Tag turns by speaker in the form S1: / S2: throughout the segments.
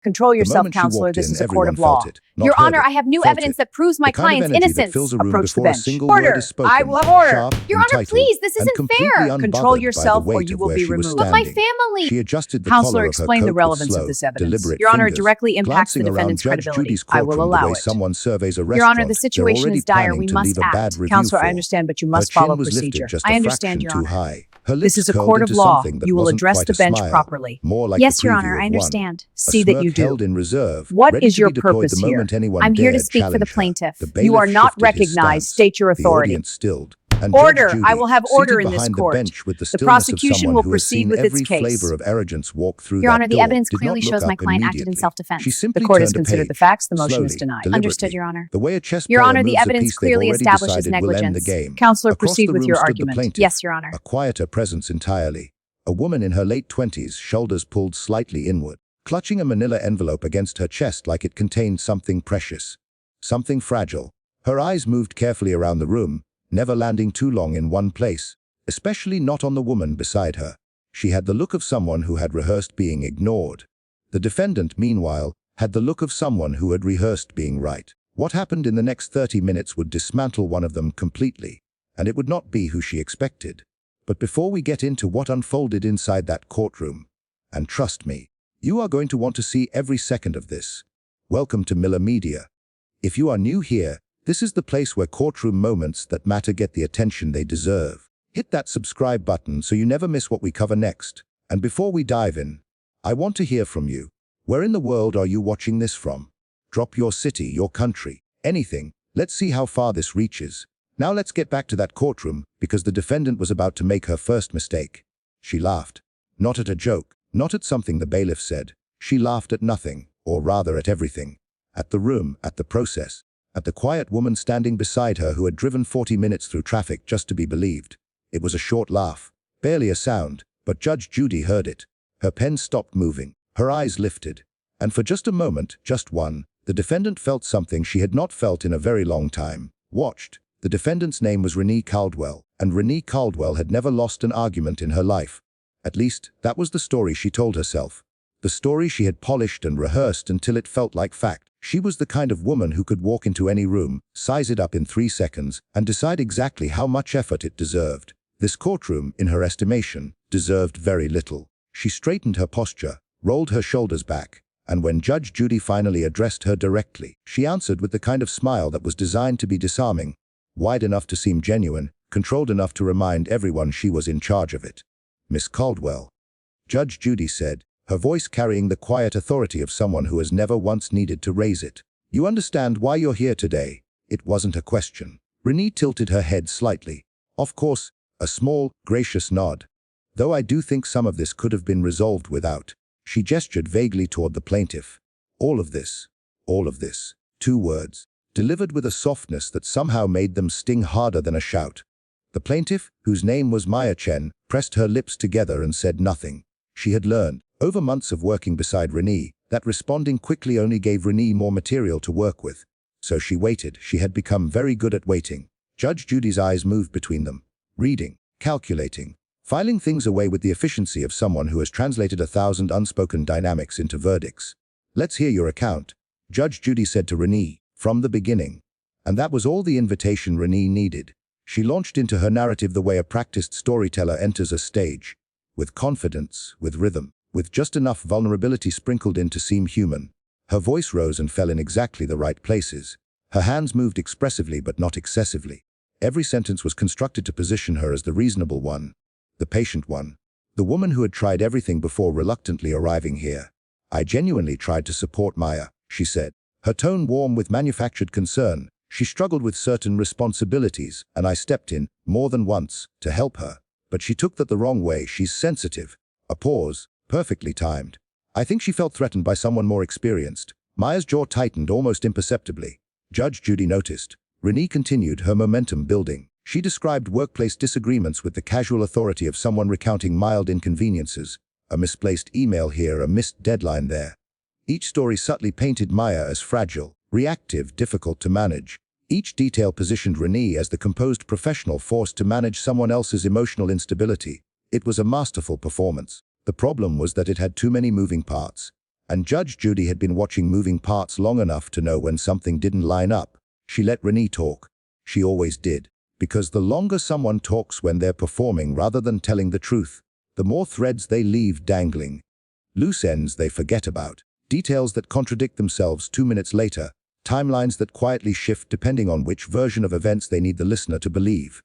S1: Control yourself, counselor. This is a court of law. Your Honor, I have new evidence that proves my client's innocence. Approach the bench. Order. I will have order. Your Honor, please, this isn't fair. Control yourself or you will be removed. But my family.
S2: She adjusted the
S1: Counselor,
S2: collar of her
S1: explain the
S2: coat with
S1: relevance
S2: slow,
S1: of this evidence.
S2: deliberate
S1: Your Honor, it
S2: fingers,
S1: directly impacts the
S2: glancing around
S1: defendant's
S2: Judge
S1: credibility.
S2: Judy's
S1: I will
S2: courtroom
S1: allow
S2: the way
S1: it.
S2: someone surveys a
S1: Your
S2: restaurant.
S1: Honor, the situation
S2: They're
S1: is dire.
S2: already
S1: We
S2: planning
S1: must
S2: to leave a bad
S1: act.
S2: review
S1: Counselor,
S2: for.
S1: I understand, but you must
S2: Her chin
S1: follow
S2: was
S1: procedure.
S2: lifted just
S1: I
S2: a
S1: understand,
S2: fraction
S1: Your
S2: too
S1: Honor.
S2: high. Her
S1: This
S2: lips
S1: is a
S2: curled
S1: court of
S2: into
S1: law.
S2: something that
S1: You will
S2: wasn't
S1: address
S2: quite
S1: the
S2: a
S1: bench
S2: smile,
S1: properly.
S2: more like
S1: Yes,
S2: the
S1: Your
S2: preview
S1: Honor,
S2: of
S1: I
S2: one.
S1: understand.
S2: A
S1: See that you
S2: smirk held
S1: do.
S2: in reserve,
S1: What
S2: ready
S1: is
S2: to
S1: your
S2: be deployed
S1: purpose
S2: the
S1: here?
S2: moment anyone
S1: I'm here to
S2: dared
S1: speak for the
S2: challenge her.
S1: plaintiff.
S2: The
S1: You are
S2: bailiff
S1: not
S2: shifted his
S1: recognized.
S2: stance.
S1: State your
S2: The
S1: authority.
S2: audience stilled. And
S1: Order!
S2: Judge Judy,
S1: I will have order
S2: seated
S1: in this
S2: behind the
S1: court.
S2: bench with the
S1: The
S2: stillness of
S1: prosecution
S2: someone
S1: will
S2: who has
S1: proceed
S2: seen
S1: with its
S2: every
S1: case.
S2: flavor of arrogance walk through
S1: Your
S2: that
S1: Honor, the
S2: door,
S1: evidence
S2: did
S1: clearly
S2: not look
S1: shows my
S2: up
S1: client acted in
S2: immediately.
S1: self-defense.
S2: She
S1: The
S2: simply
S1: court has
S2: turned a
S1: considered the
S2: page,
S1: facts. The motion is
S2: slowly,
S1: denied.
S2: deliberately.
S1: Understood, Your Honor.
S2: The way a chess
S1: Your
S2: player
S1: Honor, the
S2: moves a
S1: evidence
S2: piece they've
S1: clearly
S2: already
S1: establishes
S2: decided will end the
S1: negligence.
S2: game.
S1: Counselor,
S2: Across
S1: proceed
S2: the
S1: with
S2: room
S1: your
S2: stood the
S1: argument.
S2: plaintiff,
S1: Yes, Your Honor.
S2: a quieter presence entirely. A woman in her late 20s, shoulders pulled slightly inward, clutching a manila envelope against her chest like it contained something precious, something fragile. Her eyes moved carefully around the room, never landing too long in one place, especially not on the woman beside her. She had the look of someone who had rehearsed being ignored. The defendant, meanwhile, had the look of someone who had rehearsed being right. What happened in the next 30 minutes would dismantle one of them completely, and it would not be who she expected. But before we get into what unfolded inside that courtroom, and trust me, you are going to want to see every second of this. Welcome to Miller Media. If you are new here, this is the place where courtroom moments that matter get the attention they deserve. Hit that subscribe button so you never miss what we cover next. And before we dive in, I want to hear from you. Where in the world are you watching this from? Drop your city, your country, anything. Let's see how far this reaches. Now let's get back to that courtroom, because the defendant was about to make her first mistake. She laughed. Not at a joke, not at something the bailiff said. She laughed at nothing, or rather at everything. At the room, at the process, at the quiet woman standing beside her who had driven 40 minutes through traffic just to be believed. It was a short laugh, barely a sound, but Judge Judy heard it. Her pen stopped moving, her eyes lifted. And for just a moment, just one, the defendant felt something she had not felt in a very long time. Watched. The defendant's name was Renee Caldwell, and Renee Caldwell had never lost an argument in her life. At least, that was the story she told herself. The story she had polished and rehearsed until it felt like fact. She was the kind of woman who could walk into any room, size it up in 3 seconds, and decide exactly how much effort it deserved. This courtroom, in her estimation, deserved very little. She straightened her posture, rolled her shoulders back, and when Judge Judy finally addressed her directly, she answered with the kind of smile that was designed to be disarming, wide enough to seem genuine, controlled enough to remind everyone she was in charge of it. Miss Caldwell, Judge Judy said, her voice carrying the quiet authority of someone who has never once needed to raise it. You understand why you're here today? It wasn't a question. Renee tilted her head slightly. Of course, a small, gracious nod. Though I do think some of this could have been resolved without. She gestured vaguely toward the plaintiff. All of this. 2 words, delivered with a softness that somehow made them sting harder than a shout. The plaintiff, whose name was Maya Chen, pressed her lips together and said nothing. She had learned, over months of working beside Renee, that responding quickly only gave Renee more material to work with. So she waited. She had become very good at waiting. Judge Judy's eyes moved between them, reading, calculating, filing things away with the efficiency of someone who has translated 1,000 unspoken dynamics into verdicts. Let's hear your account, Judge Judy said to Renee, from the beginning. And that was all the invitation Renee needed. She launched into her narrative the way a practiced storyteller enters a stage, with confidence, with rhythm, with just enough vulnerability sprinkled in to seem human. Her voice rose and fell in exactly the right places. Her hands moved expressively but not excessively. Every sentence was constructed to position her as the reasonable one, the patient one, the woman who had tried everything before reluctantly arriving here. I genuinely tried to support Maya, she said, her tone warm with manufactured concern. She struggled with certain responsibilities, and I stepped in, more than once, to help her. But she took that the wrong way. She's sensitive. A pause, perfectly timed. I think she felt threatened by someone more experienced. Maya's jaw tightened almost imperceptibly. Judge Judy noticed. Renee continued, her momentum building. She described workplace disagreements with the casual authority of someone recounting mild inconveniences. A misplaced email here, a missed deadline there. Each story subtly painted Maya as fragile, reactive, difficult to manage. Each detail positioned Renee as the composed professional forced to manage someone else's emotional instability. It was a masterful performance. The problem was that it had too many moving parts. And Judge Judy had been watching moving parts long enough to know when something didn't line up. She let Renee talk. She always did. Because the longer someone talks when they're performing rather than telling the truth, the more threads they leave dangling. Loose ends they forget about. Details that contradict themselves 2 minutes later. Timelines that quietly shift depending on which version of events they need the listener to believe.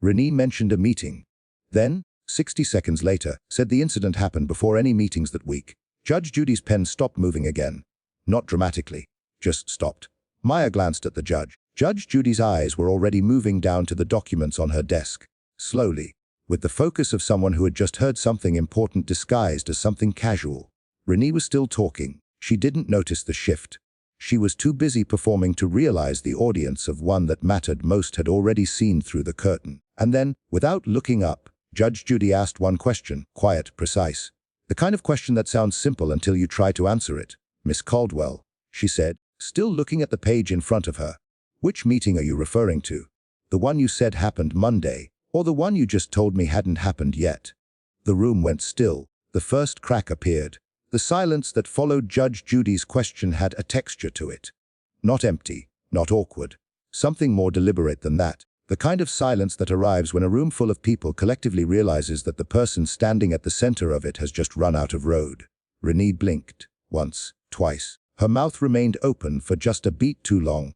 S2: Renee mentioned a meeting. Then, 60 seconds later, said the incident happened before any meetings that week. Judge Judy's pen stopped moving again. Not dramatically. Just stopped. Maya glanced at the judge. Judge Judy's eyes were already moving down to the documents on her desk. Slowly, with the focus of someone who had just heard something important disguised as something casual. Renee was still talking. She didn't notice the shift. She was too busy performing to realize the audience of one that mattered most had already seen through the curtain. And then, without looking up, Judge Judy asked one question, quiet, precise. The kind of question that sounds simple until you try to answer it. Miss Caldwell, she said, still looking at the page in front of her. Which meeting are you referring to? The one you said happened Monday, or the one you just told me hadn't happened yet? The room went still. The first crack appeared. The silence that followed Judge Judy's question had a texture to it. Not empty, not awkward. Something more deliberate than that. The kind of silence that arrives when a room full of people collectively realizes that the person standing at the center of it has just run out of road. Renee blinked. Once, twice. Her mouth remained open for just a beat too long.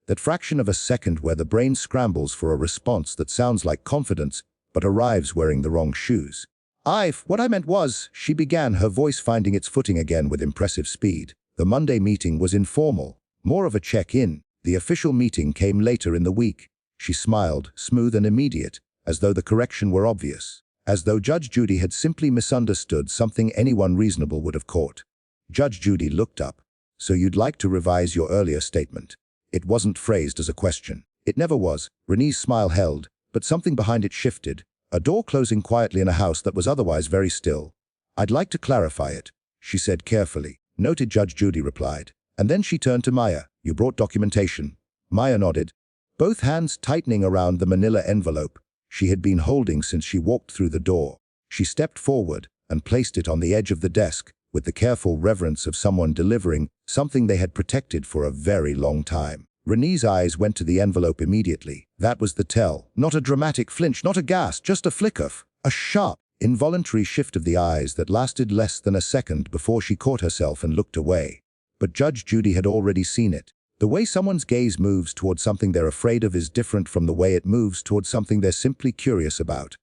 S2: That fraction of a second where the brain scrambles for a response that sounds like confidence, but arrives wearing the wrong shoes. What I meant was, she began, her voice finding its footing again with impressive speed. The Monday meeting was informal, more of a check-in. The official meeting came later in the week. She smiled, smooth and immediate, as though the correction were obvious. As though Judge Judy had simply misunderstood something anyone reasonable would have caught. Judge Judy looked up. So you'd like to revise your earlier statement? It wasn't phrased as a question. It never was. Renee's smile held, but something behind it shifted. A door closing quietly in a house that was otherwise very still. I'd like to clarify it, she said carefully. Noted, Judge Judy replied. And then she turned to Maya. You brought documentation. Maya nodded, both hands tightening around the manila envelope she had been holding since she walked through the door. She stepped forward and placed it on the edge of the desk with the careful reverence of someone delivering something they had protected for a very long time. Renee's eyes went to the envelope immediately. That was the tell. Not a dramatic flinch, not a gasp, just a flicker, a sharp, involuntary shift of the eyes that lasted less than a second before she caught herself and looked away. But Judge Judy had already seen it. The way someone's gaze moves towards something they're afraid of is different from the way it moves towards something they're simply curious about.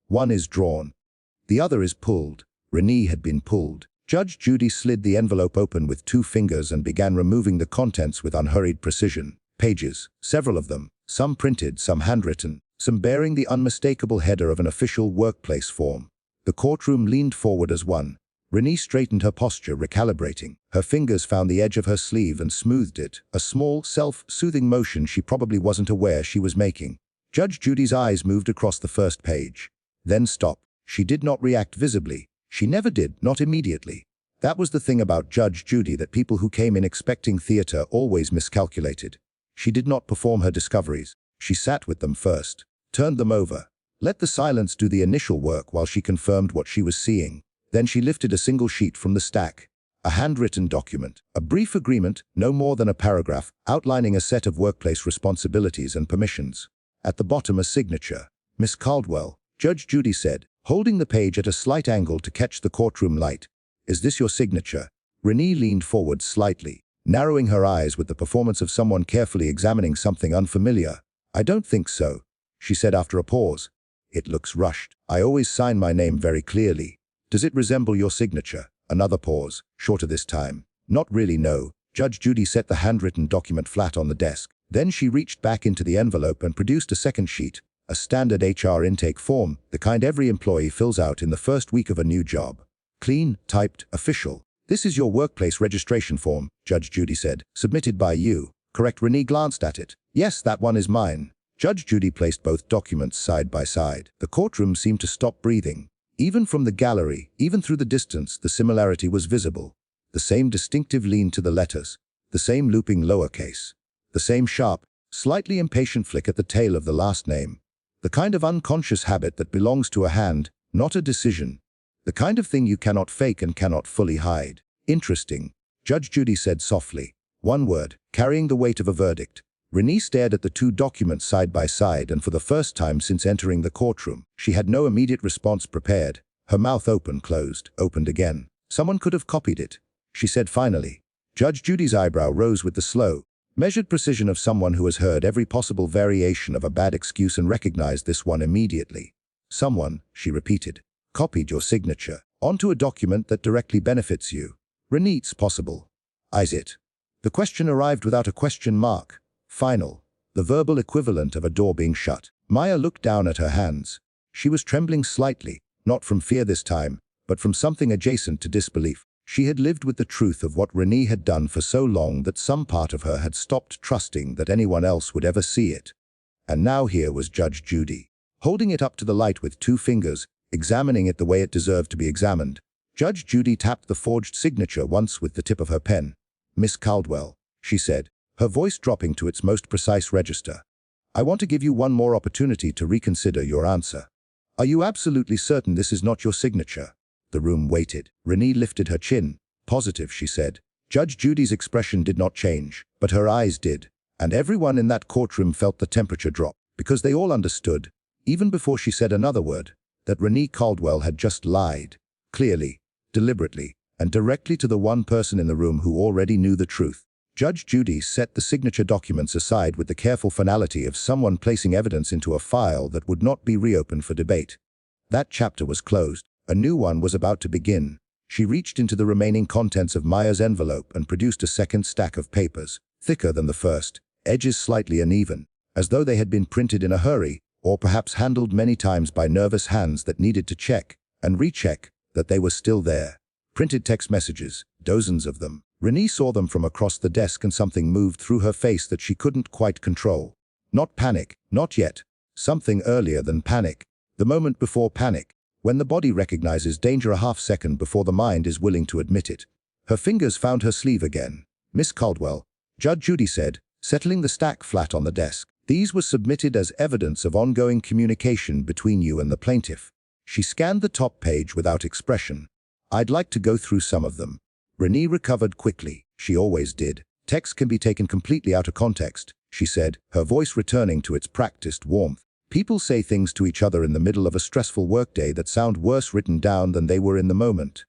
S2: One is drawn. The other is pulled. Renee had been pulled. Judge Judy slid the envelope open with 2 fingers and began removing the contents with unhurried precision. Pages, several of them, some printed, some handwritten, some bearing the unmistakable header of an official workplace form. The courtroom leaned forward as one. Renee straightened her posture, recalibrating. Her fingers found the edge of her sleeve and smoothed it, a small, self-soothing motion she probably wasn't aware she was making. Judge Judy's eyes moved across the first page. Then stopped. She did not react visibly. She never did, not immediately. That was the thing about Judge Judy that people who came in expecting theater always miscalculated. She did not perform her discoveries. She sat with them first, turned them over, let the silence do the initial work while she confirmed what she was seeing. Then she lifted a single sheet from the stack, a handwritten document, a brief agreement, no more than a paragraph, outlining a set of workplace responsibilities and permissions. At the bottom, a signature. Miss Caldwell, Judge Judy said, holding the page at a slight angle to catch the courtroom light. Is this your signature? Renee leaned forward slightly, narrowing her eyes with the performance of someone carefully examining something unfamiliar. I don't think so, she said after a pause. It looks rushed. I always sign my name very clearly. Does it resemble your signature? Another pause, shorter this time. Not really, no. Judge Judy set the handwritten document flat on the desk. Then she reached back into the envelope and produced a second sheet, a standard HR intake form, the kind every employee fills out in the first week of a new job. Clean, typed, official. This is your workplace registration form, Judge Judy said. Submitted by you. Correct? Renee glanced at it. Yes, that one is mine. Judge Judy placed both documents side by side. The courtroom seemed to stop breathing. Even from the gallery, even through the distance, the similarity was visible. The same distinctive lean to the letters, the same looping lowercase, the same sharp, slightly impatient flick at the tail of the last name. The kind of unconscious habit that belongs to a hand, not a decision. The kind of thing you cannot fake and cannot fully hide. Interesting, Judge Judy said softly. One word, carrying the weight of a verdict. Renee stared at the two documents side by side, and for the first time since entering the courtroom, she had no immediate response prepared. Her mouth open, closed, opened again. Someone could have copied it, she said finally. Judge Judy's eyebrow rose with the slow, measured precision of someone who has heard every possible variation of a bad excuse and recognized this one immediately. Someone, she repeated, copied your signature onto a document that directly benefits you. Renee, it's possible. Is it? The question arrived without a question mark. Final, the verbal equivalent of a door being shut. Maya looked down at her hands. She was trembling slightly, not from fear this time, but from something adjacent to disbelief. She had lived with the truth of what Renee had done for so long that some part of her had stopped trusting that anyone else would ever see it. And now here was Judge Judy, holding it up to the light with two fingers, examining it the way it deserved to be examined. Judge Judy tapped the forged signature once with the tip of her pen. "Miss Caldwell," she said, her voice dropping to its most precise register. "I want to give you one more opportunity to reconsider your answer. Are you absolutely certain this is not your signature?" The room waited. Renee lifted her chin. "Positive," she said. Judge Judy's expression did not change, but her eyes did, and everyone in that courtroom felt the temperature drop, because they all understood, even before she said another word, that Renee Caldwell had just lied, clearly, deliberately, and directly to the one person in the room who already knew the truth. Judge Judy set the signature documents aside with the careful finality of someone placing evidence into a file that would not be reopened for debate. That chapter was closed. A new one was about to begin. She reached into the remaining contents of Maya's envelope and produced a second stack of papers, thicker than the first, edges slightly uneven, as though they had been printed in a hurry, or perhaps handled many times by nervous hands that needed to check and recheck that they were still there. Printed text messages, dozens of them. Renee saw them from across the desk, and something moved through her face that she couldn't quite control. Not panic, not yet. Something earlier than panic. The moment before panic, when the body recognizes danger a half-second before the mind is willing to admit it. Her fingers found her sleeve again. "Miss Caldwell," Judge Judy said, settling the stack flat on the desk. "These were submitted as evidence of ongoing communication between you and the plaintiff." She scanned the top page without expression. "I'd like to go through some of them." Renee recovered quickly. She always did. "Text can be taken completely out of context," she said, her voice returning to its practiced warmth. "People say things to each other in the middle of a stressful workday that sound worse written down than they were in the moment."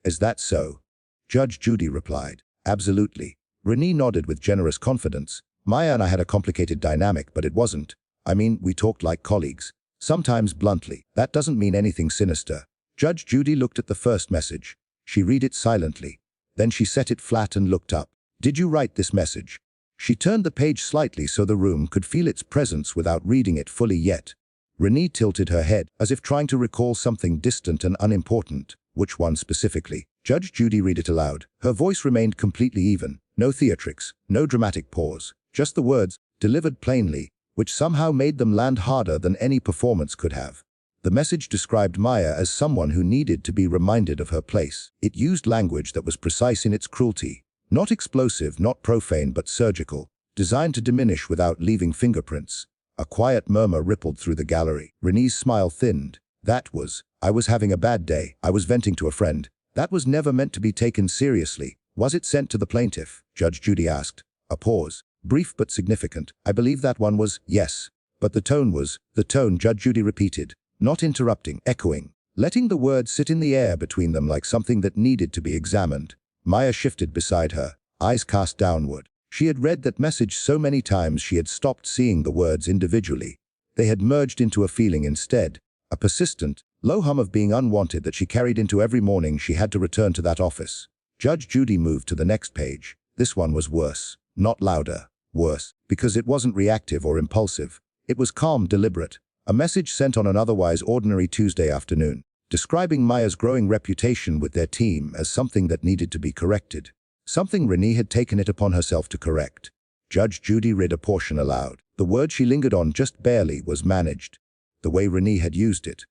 S2: "Is that so?" Judge Judy replied. "Absolutely." Renee nodded with generous confidence. "Maya and I had a complicated dynamic, but it wasn't. I mean, we talked like colleagues. Sometimes bluntly. That doesn't mean anything sinister." Judge Judy looked at the first message. She read it silently. Then she set it flat and looked up. "Did you write this message?" She turned the page slightly so the room could feel its presence without reading it fully yet. Renee tilted her head, as if trying to recall something distant and unimportant. "Which one specifically?" Judge Judy read it aloud. Her voice remained completely even. No theatrics, no dramatic pause. Just the words, delivered plainly, which somehow made them land harder than any performance could have. The message described Maya as someone who needed to be reminded of her place. It used language that was precise in its cruelty. Not explosive, not profane, but surgical, designed to diminish without leaving fingerprints. A quiet murmur rippled through the gallery. Renee's smile thinned. "That was, I was having a bad day. I was venting to a friend. That was never meant to be taken seriously." "Was it sent to the plaintiff?" Judge Judy asked. A pause. Brief but significant. "I believe that one was, yes. But the tone was..." "The tone," Judge Judy repeated. Not interrupting, echoing, letting the words sit in the air between them like something that needed to be examined. Maya shifted beside her, eyes cast downward. She had read that message so many times she had stopped seeing the words individually. They had merged into a feeling instead, a persistent, low hum of being unwanted that she carried into every morning she had to return to that office. Judge Judy moved to the next page. This one was worse. Not louder. Worse. Because it wasn't reactive or impulsive. It was calm, deliberate. A message sent on an otherwise ordinary Tuesday afternoon, describing Maya's growing reputation with their team as something that needed to be corrected. Something Renee had taken it upon herself to correct. Judge Judy read a portion aloud. The word she lingered on just barely was managed. The way Renee had used it.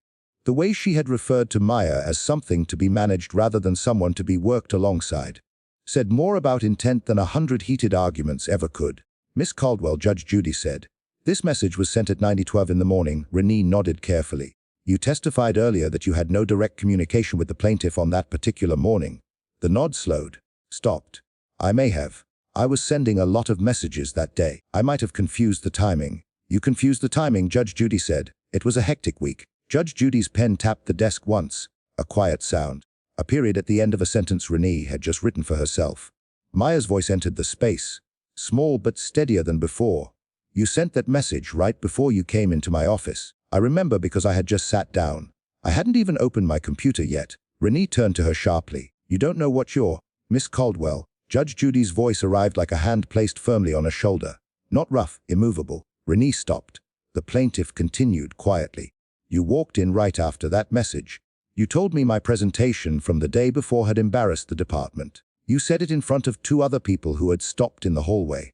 S2: The way she had referred to Maya as something to be managed rather than someone to be worked alongside. Said more about intent than 100 heated arguments ever could. "Miss Caldwell," Judge Judy said. "This message was sent at 9:12 in the morning." Renee nodded carefully. "You testified earlier that you had no direct communication with the plaintiff on that particular morning." The nod slowed. Stopped. I may have. I was sending a lot of messages that day. I might have confused the timing. You confused the timing, Judge Judy said. It was a hectic week. Judge Judy's pen tapped the desk once. A quiet sound. A period at the end of a sentence Renee had just written for herself. Maya's voice entered the space. Small but steadier than before. You sent that message right before you came into my office. I remember because I had just sat down. I hadn't even opened my computer yet. Renee turned to her sharply. You don't know what you're... Miss Caldwell. Judge Judy's voice arrived like a hand placed firmly on her shoulder. Not rough, immovable. Renee stopped. The plaintiff continued quietly. You walked in right after that message. You told me my presentation from the day before had embarrassed the department. You said it in front of 2 other people who had stopped in the hallway.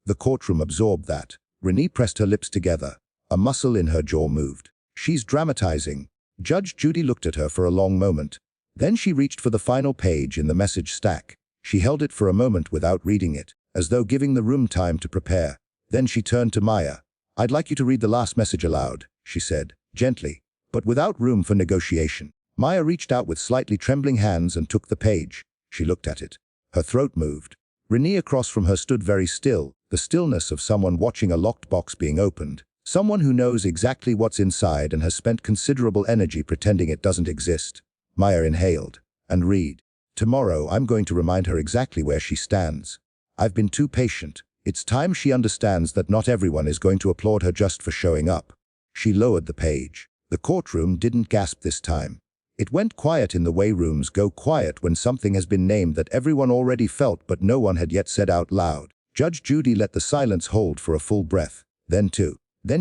S2: The courtroom absorbed that. Renee pressed her lips together. A muscle in her jaw moved. She's dramatizing. Judge Judy looked at her for a long moment. Then she reached for the final page in the message stack. She held it for a moment without reading it, as though giving the room time to prepare. Then she turned to Maya. I'd like you to read the last message aloud, she said, gently, but without room for negotiation. Maya reached out with slightly trembling hands and took the page. She looked at it. Her throat moved. Renee across from her stood very still, the stillness of someone watching a locked box being opened. Someone who knows exactly what's inside and has spent considerable energy pretending it doesn't exist. Maya inhaled. And read. Tomorrow I'm going to remind her exactly where she stands. I've been too patient. It's time she understands that not everyone is going to applaud her just for showing up. She lowered the page. The courtroom didn't gasp this time. It went quiet in the way rooms go quiet when something has been named that everyone already felt but no one had yet said out loud. Judge Judy let the silence hold for a full breath. Then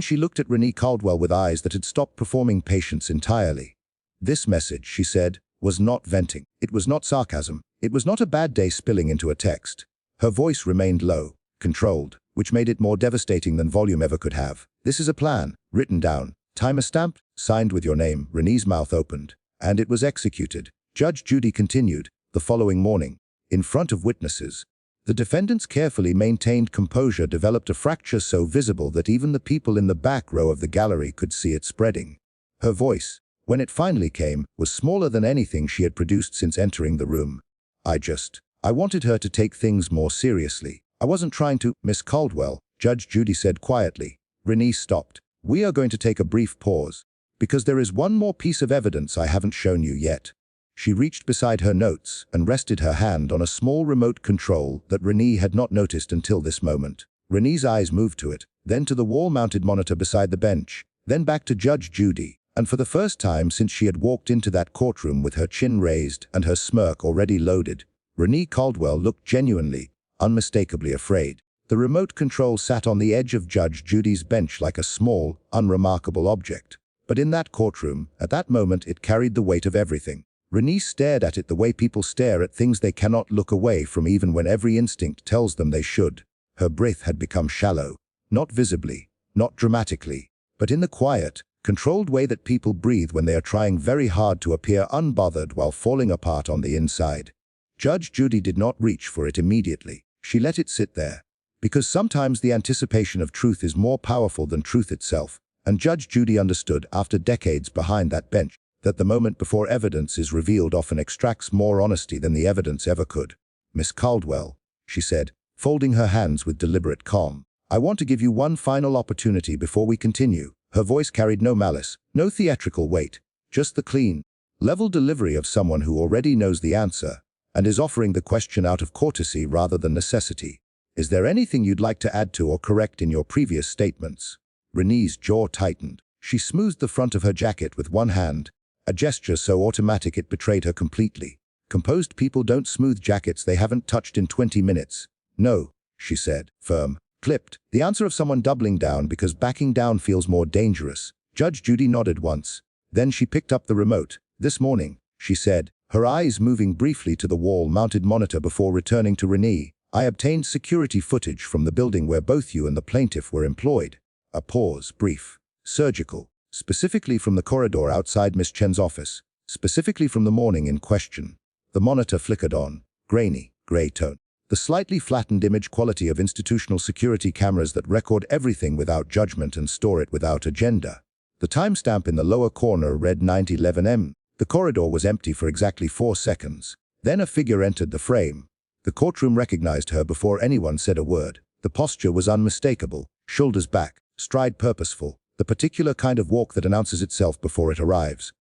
S2: she looked at Renee Caldwell with eyes that had stopped performing patience entirely. This message, she said, was not venting. It was not sarcasm. It was not a bad day spilling into a text. Her voice remained low, controlled, which made it more devastating than volume ever could have. This is a plan, written down, timer stamped, signed with your name. Renee's mouth opened. And it was executed. Judge Judy continued, the following morning, in front of witnesses. The defendant's carefully maintained composure developed a fracture so visible that even the people in the back row of the gallery could see it spreading. Her voice, when it finally came, was smaller than anything she had produced since entering the room. I wanted her to take things more seriously. I wasn't trying to, Miss Caldwell, Judge Judy said quietly. Renee stopped. We are going to take a brief pause, because there is one more piece of evidence I haven't shown you yet. She reached beside her notes and rested her hand on a small remote control that Renee had not noticed until this moment. Renee's eyes moved to it, then to the wall-mounted monitor beside the bench, then back to Judge Judy. And for the first time since she had walked into that courtroom with her chin raised and her smirk already loaded, Renee Caldwell looked genuinely, unmistakably afraid. The remote control sat on the edge of Judge Judy's bench like a small, unremarkable object. But in that courtroom, at that moment, it carried the weight of everything. Renee stared at it the way people stare at things they cannot look away from even when every instinct tells them they should. Her breath had become shallow, not visibly, not dramatically, but in the quiet, controlled way that people breathe when they are trying very hard to appear unbothered while falling apart on the inside. Judge Judy did not reach for it immediately. She let it sit there. Because sometimes the anticipation of truth is more powerful than truth itself, and Judge Judy understood after decades behind that bench that the moment before evidence is revealed often extracts more honesty than the evidence ever could. Miss Caldwell, she said, folding her hands with deliberate calm, I want to give you one final opportunity before we continue. Her voice carried no malice, no theatrical weight, just the clean, level delivery of someone who already knows the answer and is offering the question out of courtesy rather than necessity. Is there anything you'd like to add to or correct in your previous statements? Renee's jaw tightened. She smoothed the front of her jacket with one hand, a gesture so automatic it betrayed her completely. Composed people don't smooth jackets they haven't touched in 20 minutes. No, she said, firm, clipped, the answer of someone doubling down because backing down feels more dangerous. Judge Judy nodded once. Then she picked up the remote. This morning, she said, her eyes moving briefly to the wall-mounted monitor before returning to Renee, I obtained security footage from the building where both you and the plaintiff were employed. A pause, brief, surgical, specifically from the corridor outside Miss Chen's office, specifically from the morning in question. The monitor flickered on, grainy, gray tone. The slightly flattened image quality of institutional security cameras that record everything without judgment and store it without agenda. The timestamp in the lower corner read 9:11 m. The corridor was empty for exactly 4 seconds. Then a figure entered the frame. The courtroom recognized her before anyone said a word. The posture was unmistakable, shoulders back, stride purposeful, the particular kind of walk that announces itself before it arrives.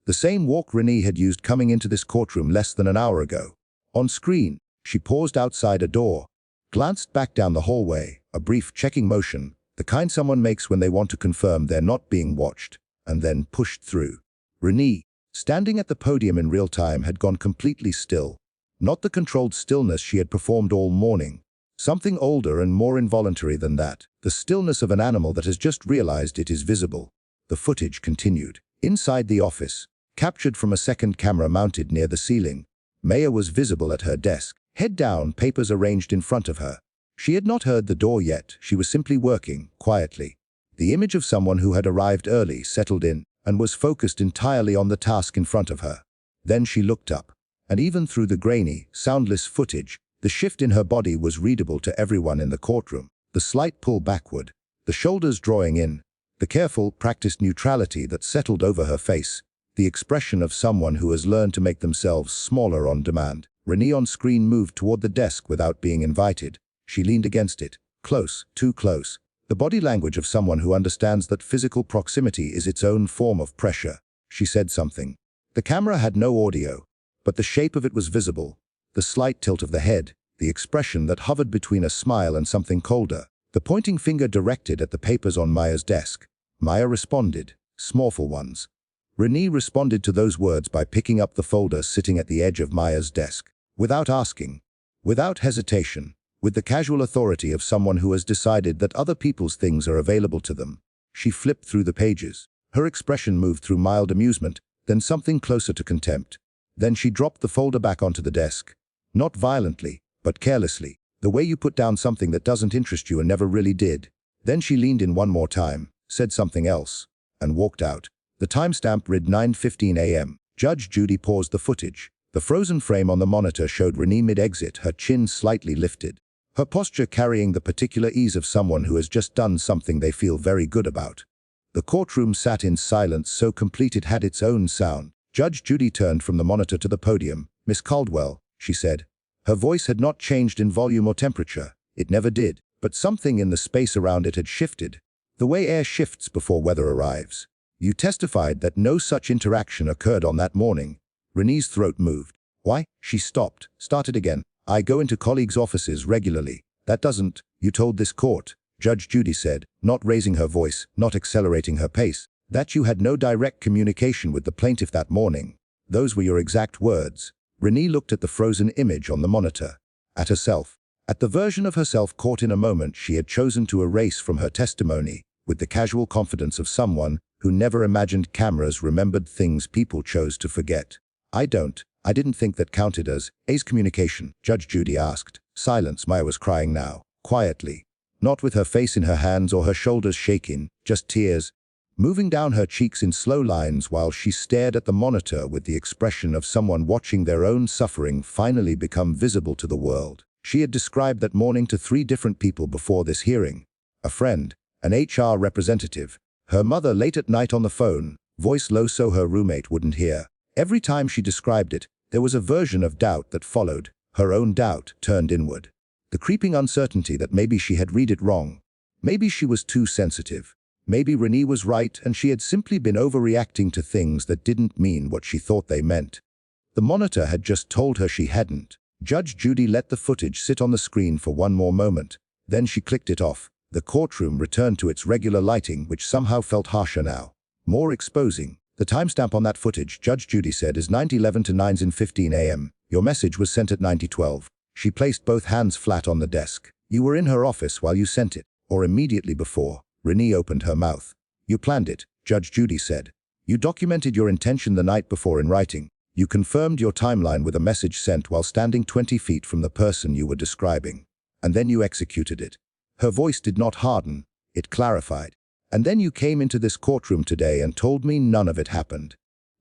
S2: The same walk Renee had used coming into this courtroom less than an hour ago. On screen, she paused outside a door, glanced back down the hallway, a brief checking motion, the kind someone makes when they want to confirm they're not being watched, and then pushed through. Renee, standing at the podium in real time, had gone completely still. Not the controlled stillness she had performed all morning. Something older and more involuntary than that. The stillness of an animal that has just realized it is visible. The footage continued. Inside the office, captured from a second camera mounted near the ceiling, Maya was visible at her desk, head down, papers arranged in front of her. She had not heard the door yet, she was simply working, quietly. The image of someone who had arrived early, settled in, and was focused entirely on the task in front of her. Then she looked up, and even through the grainy, soundless footage, the shift in her body was readable to everyone in the courtroom. The slight pull backward, the shoulders drawing in, the careful, practiced neutrality that settled over her face, the expression of someone who has learned to make themselves smaller on demand. Renee on screen moved toward the desk without being invited. She leaned against it, close, too close. The body language of someone who understands that physical proximity is its own form of pressure. She said something. The camera had no audio, but the shape of it was visible. The slight tilt of the head, the expression that hovered between a smile and something colder. The pointing finger directed at the papers on Maya's desk. Maya responded, smallful ones. Renee responded to those words by picking up the folder sitting at the edge of Maya's desk. Without asking, without hesitation, with the casual authority of someone who has decided that other people's things are available to them, she flipped through the pages. Her expression moved through mild amusement, then something closer to contempt. Then she dropped the folder back onto the desk. Not violently, but carelessly, the way you put down something that doesn't interest you and never really did. Then she leaned in one more time, said something else, and walked out. The timestamp read 9:15 a.m. Judge Judy paused the footage. The frozen frame on the monitor showed Renee mid-exit, her chin slightly lifted. Her posture carrying the particular ease of someone who has just done something they feel very good about. The courtroom sat in silence so complete it had its own sound. Judge Judy turned from the monitor to the podium. "Miss Caldwell," she said. Her voice had not changed in volume or temperature. It never did. But something in the space around it had shifted. The way air shifts before weather arrives. "You testified that no such interaction occurred on that morning." Renee's throat moved. "Why?" She stopped, started again. "I go into colleagues' offices regularly. That doesn't, you told this court," Judge Judy said, not raising her voice, not accelerating her pace, "that you had no direct communication with the plaintiff that morning. Those were your exact words." Renee looked at the frozen image on the monitor, at herself, at the version of herself caught in a moment she had chosen to erase from her testimony, with the casual confidence of someone who never imagined cameras remembered things people chose to forget. I didn't think that counted as a's communication," Judge Judy asked. Silence. Maya was crying now, quietly, not with her face in her hands or her shoulders shaking, just tears, moving down her cheeks in slow lines while she stared at the monitor with the expression of someone watching their own suffering finally become visible to the world. She had described that morning to 3 different people before this hearing. A friend, an HR representative, her mother late at night on the phone, voice low so her roommate wouldn't hear. Every time she described it, there was a version of doubt that followed, her own doubt turned inward. The creeping uncertainty that maybe she had read it wrong. Maybe she was too sensitive. Maybe Renee was right and she had simply been overreacting to things that didn't mean what she thought they meant. The monitor had just told her she hadn't. Judge Judy let the footage sit on the screen for one more moment. Then she clicked it off. The courtroom returned to its regular lighting, which somehow felt harsher now, more exposing. "The timestamp on that footage," Judge Judy said, "is 9:11 to 9:15 a.m. Your message was sent at 9:12. She placed both hands flat on the desk. "You were in her office while you sent it, or immediately before." Renee opened her mouth. "You planned it," Judge Judy said. "You documented your intention the night before in writing. You confirmed your timeline with a message sent while standing 20 feet from the person you were describing. And then you executed it." Her voice did not harden, it clarified. "And then you came into this courtroom today and told me none of it happened."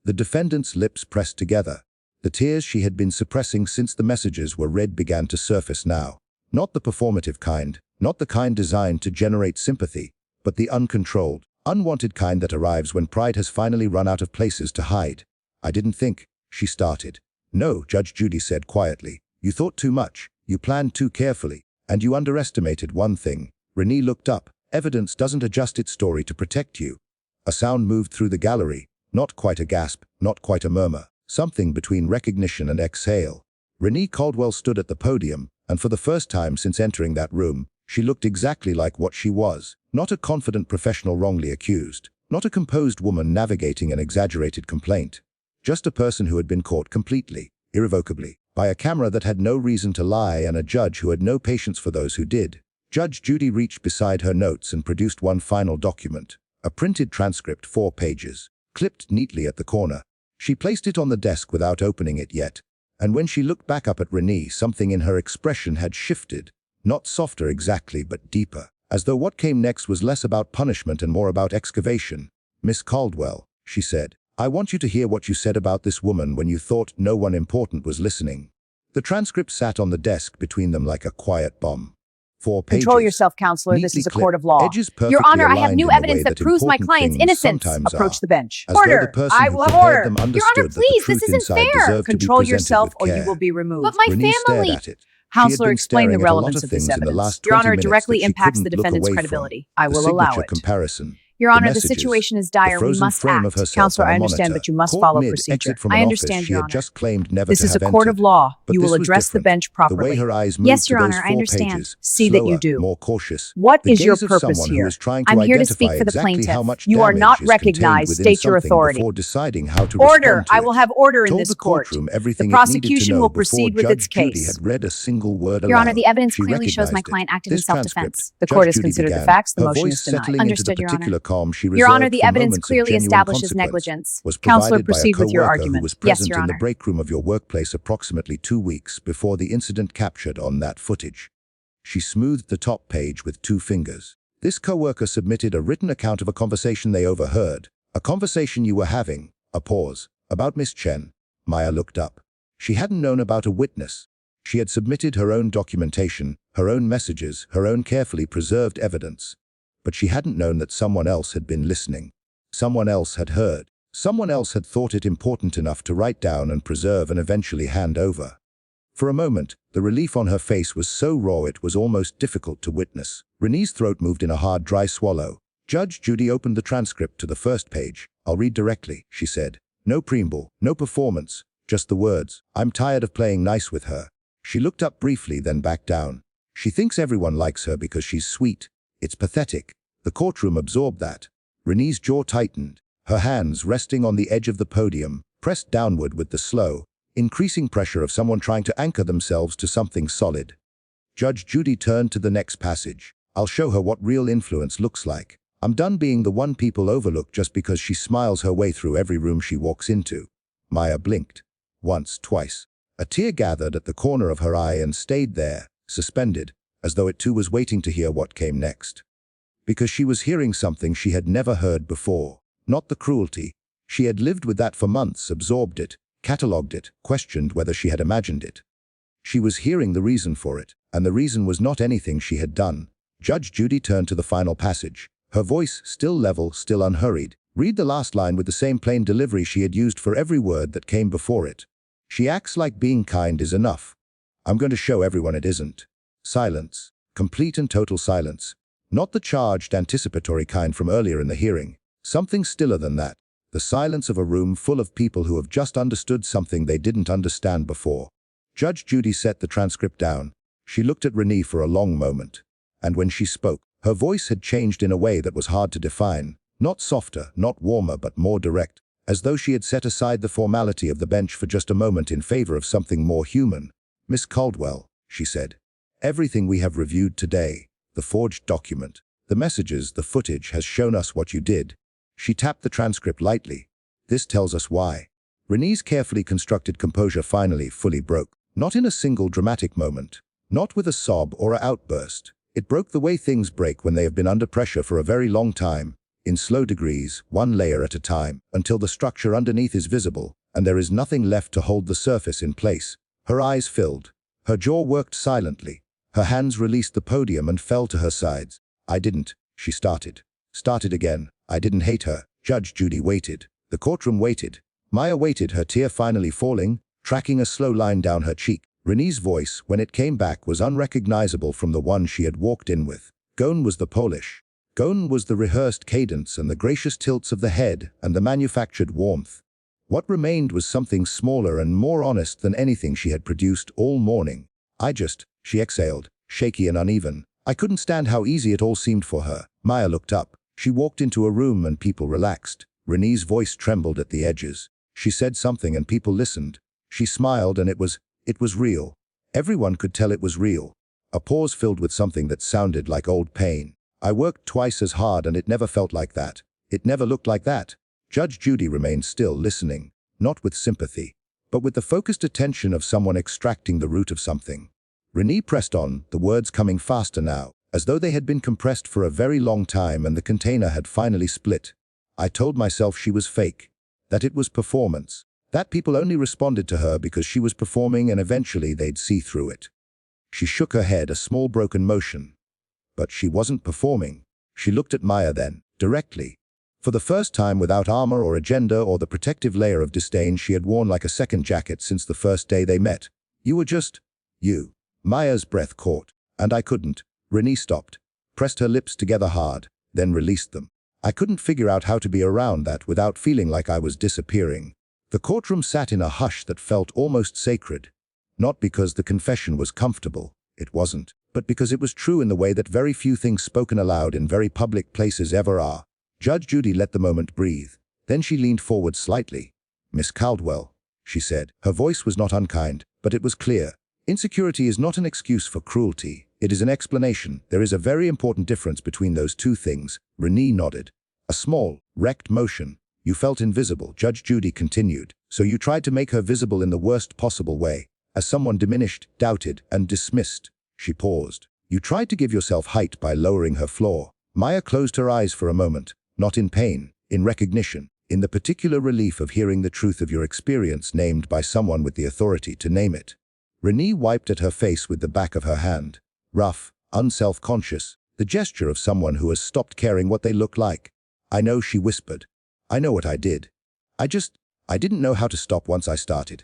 S2: The defendant's lips pressed together. The tears she had been suppressing since the messages were read began to surface now. Not the performative kind, not the kind designed to generate sympathy, but the uncontrolled, unwanted kind that arrives when pride has finally run out of places to hide. "I didn't think," she started. No, Judge Judy said quietly. You thought too much, you planned too carefully, and you underestimated one thing. Renee looked up. Evidence doesn't adjust its story to protect you. A sound moved through the gallery, not quite a gasp, not quite a murmur, something between recognition and exhale. Renee Caldwell stood at the podium, and for the first time since entering that room, she looked exactly like what she was. Not a confident professional wrongly accused, not a composed woman navigating an exaggerated complaint. Just a person who had been caught completely, irrevocably, by a camera that had no reason to lie and a judge who had no patience for those who did. Judge Judy reached beside her notes and produced one final document, a printed transcript, 4 pages, clipped neatly at the corner. She placed it on the desk without opening it yet, and when she looked back up at Renee, something in her expression had shifted, not softer exactly, but deeper, as though what came next was less about punishment and more about excavation. Miss Caldwell, she said, I want you to hear what you said about this woman when you thought no one important was listening. The transcript sat on the desk between them like a quiet bomb. 4 pages.
S1: Control yourself, counselor. This is a court of law.
S2: Edges
S1: Your Honor, I have
S2: aligned
S1: new
S2: in a
S1: evidence
S2: way
S1: that proves my
S2: important
S1: client's
S2: things
S1: innocence.
S2: sometimes
S1: Approach
S2: are.
S1: the bench.
S2: As though the
S1: Order.
S2: person
S1: I
S2: who
S1: will have
S2: prepared
S1: order.
S2: them
S1: Your
S2: understood
S1: Honor,
S2: that the
S1: please,
S2: truth
S1: this isn't
S2: inside
S1: fair.
S2: deserved to be
S1: Control
S2: presented
S1: yourself
S2: with
S1: or you
S2: care.
S1: will be removed.
S3: But my
S2: Renee stared
S3: family...
S2: at it.
S1: Counselor,
S2: She had been
S1: explain the
S2: staring at a lot
S1: relevance
S2: of
S1: of this
S2: things in the
S1: evidence.
S2: last
S1: Your
S2: 20
S1: Honor,
S2: minutes
S1: directly
S2: that she
S1: impacts
S2: couldn't
S1: the
S2: look
S1: defendant's
S2: away
S1: credibility.
S2: from.
S1: I
S2: The
S1: will allow
S2: signature
S1: it.
S2: comparison.
S1: Your Honor, the
S2: messages,
S1: situation is
S2: the
S1: dire. We
S2: frozen
S1: must
S2: frame
S1: act.
S2: of herself
S1: Counselor,
S2: on a
S1: I understand,
S2: monitor.
S1: but you must
S2: Caught
S1: follow
S2: mid
S1: procedure.
S2: exit from
S1: I
S2: an
S1: understand,
S2: office she
S1: Your
S2: had
S1: Honor.
S2: just claimed never
S1: This
S2: to
S1: is a
S2: have
S1: court of
S2: entered.
S1: law.
S2: But
S1: You
S2: this
S1: will
S2: was
S1: address the
S2: different.
S1: bench
S2: The way
S1: properly.
S2: her eyes moved
S1: Yes,
S2: to
S1: Your
S2: those
S1: Honor, I
S2: 4
S1: understand.
S2: pages,
S1: See
S2: slower,
S1: that you do.
S2: more cautious.
S1: What
S2: The
S1: is your
S2: gaze of
S1: purpose
S2: someone who
S1: here?
S2: is trying to
S1: I'm here to
S2: identify
S1: speak for the
S2: exactly
S1: plaintiff.
S2: how much
S1: You are
S2: damage
S1: not
S2: is contained
S1: recognized.
S2: within
S1: State your
S2: something
S1: authority.
S2: before deciding how to
S1: Order.
S2: respond to
S1: I
S2: it.
S1: will have order in
S2: Told
S1: this
S2: the
S1: court.
S2: courtroom
S1: The
S2: everything it needed to
S1: prosecution
S2: know
S1: will
S2: before
S1: proceed with
S2: Judge
S1: its
S2: Judy
S1: case.
S2: had read a single word
S1: Your
S2: aloud.
S1: Honor, the evidence
S2: She
S1: clearly shows my
S2: recognized it.
S1: client acted in
S2: This transcript,
S1: self-defense. The
S2: Judge
S1: court has
S2: Judy
S1: considered the
S2: began,
S1: facts. The
S2: her
S1: motion
S2: voice
S1: is denied.
S2: settling into the
S1: Understood, Your Honor.
S2: particular calm she
S1: Your Honor,
S2: reserved
S1: the
S2: for
S1: evidence
S2: moments of
S1: clearly
S2: genuine
S1: establishes
S2: consequence,
S1: negligence.
S2: was
S1: Counselor,
S2: provided by a
S1: proceed with your
S2: co-worker who
S1: argument.
S2: was
S1: Yes,
S2: present
S1: Your
S2: in the
S1: Honor.
S2: break room of your workplace approximately 2 weeks before the incident captured on that footage. She smoothed the top page with 2 fingers. This co-worker submitted a written account of a conversation they overheard. A conversation you were having. A pause. About Miss Chen. Maya looked up. She hadn't known about a witness. She had submitted her own documentation, her own messages, her own carefully preserved evidence. But she hadn't known that someone else had been listening. Someone else had heard. Someone else had thought it important enough to write down and preserve and eventually hand over. For a moment, the relief on her face was so raw it was almost difficult to witness. Renee's throat moved in a hard, dry swallow. Judge Judy opened the transcript to the first page. I'll read directly, she said. No preamble, no performance, just the words. I'm tired of playing nice with her. She looked up briefly, then back down. She thinks everyone likes her because she's sweet. It's pathetic. The courtroom absorbed that. Renee's jaw tightened, her hands resting on the edge of the podium, pressed downward with the slow, increasing pressure of someone trying to anchor themselves to something solid. Judge Judy turned to the next passage. I'll show her what real influence looks like. I'm done being the one people overlook just because she smiles her way through every room she walks into. Maya blinked. Once, twice. A tear gathered at the corner of her eye and stayed there, suspended, as though it too was waiting to hear what came next. Because she was hearing something she had never heard before. Not the cruelty. She had lived with that for months, absorbed it, catalogued it, questioned whether she had imagined it. She was hearing the reason for it, and the reason was not anything she had done. Judge Judy turned to the final passage. Her voice, still level, still unhurried. Read the last line with the same plain delivery she had used for every word that came before it. She acts like being kind is enough. I'm going to show everyone it isn't. Silence. Complete and total silence. Not the charged, anticipatory kind from earlier in the hearing. Something stiller than that. The silence of a room full of people who have just understood something they didn't understand before. Judge Judy set the transcript down. She looked at Renee for a long moment. And when she spoke, her voice had changed in a way that was hard to define. Not softer, not warmer, but more direct. As though she had set aside the formality of the bench for just a moment in favor of something more human. Miss Caldwell, she said. Everything we have reviewed today, the forged document, the messages, the footage has shown us what you did. She tapped the transcript lightly. This tells us why. Renee's carefully constructed composure finally fully broke. Not in a single dramatic moment. Not with a sob or an outburst. It broke the way things break when they have been under pressure for a very long time. In slow degrees, one layer at a time, until the structure underneath is visible, and there is nothing left to hold the surface in place. Her eyes filled. Her jaw worked silently. Her hands released the podium and fell to her sides. I didn't, she started. Started again. I didn't hate her. Judge Judy waited. The courtroom waited. Maya waited, her tear finally falling, tracking a slow line down her cheek. Renee's voice, when it came back, was unrecognizable from the one she had walked in with. Gone was the Polish. Gone was the rehearsed cadence and the gracious tilts of the head and the manufactured warmth. What remained was something smaller and more honest than anything she had produced all morning. She exhaled, shaky and uneven. I couldn't stand how easy it all seemed for her. Maya looked up. She walked into a room and people relaxed. Renee's voice trembled at the edges. She said something and people listened. She smiled and it was real. Everyone could tell it was real. A pause filled with something that sounded like old pain. I worked twice as hard and it never felt like that. It never looked like that. Judge Judy remained still, listening, not with sympathy, but with the focused attention of someone extracting the root of something. Renee pressed on, the words coming faster now, as though they had been compressed for a very long time and the container had finally split. I told myself she was fake, that it was performance, that people only responded to her because she was performing and eventually they'd see through it. She shook her head, a small broken motion. But she wasn't performing. She looked at Maya then, directly. For the first time, without armor or agenda or the protective layer of disdain she had worn like a second jacket since the first day they met. You were just you. Maya's breath caught, and I couldn't. Renee stopped, pressed her lips together hard, then released them. I couldn't figure out how to be around that without feeling like I was disappearing. The courtroom sat in a hush that felt almost sacred. Not because the confession was comfortable, it wasn't, but because it was true in the way that very few things spoken aloud in very public places ever are. Judge Judy let the moment breathe. Then she leaned forward slightly. Miss Caldwell, she said. Her voice was not unkind, but it was clear. Insecurity is not an excuse for cruelty. It is an explanation. There is a very important difference between those two things. Renee nodded. A small, wrecked motion. You felt invisible, Judge Judy continued. So you tried to make her visible in the worst possible way. As someone diminished, doubted, and dismissed. She paused. You tried to give yourself height by lowering her floor. Maya closed her eyes for a moment. Not in pain, in recognition, in the particular relief of hearing the truth of your experience named by someone with the authority to name it. Renee wiped at her face with the back of her hand. Rough, unself-conscious, the gesture of someone who has stopped caring what they look like. I know, she whispered. I know what I did. I didn't know how to stop once I started.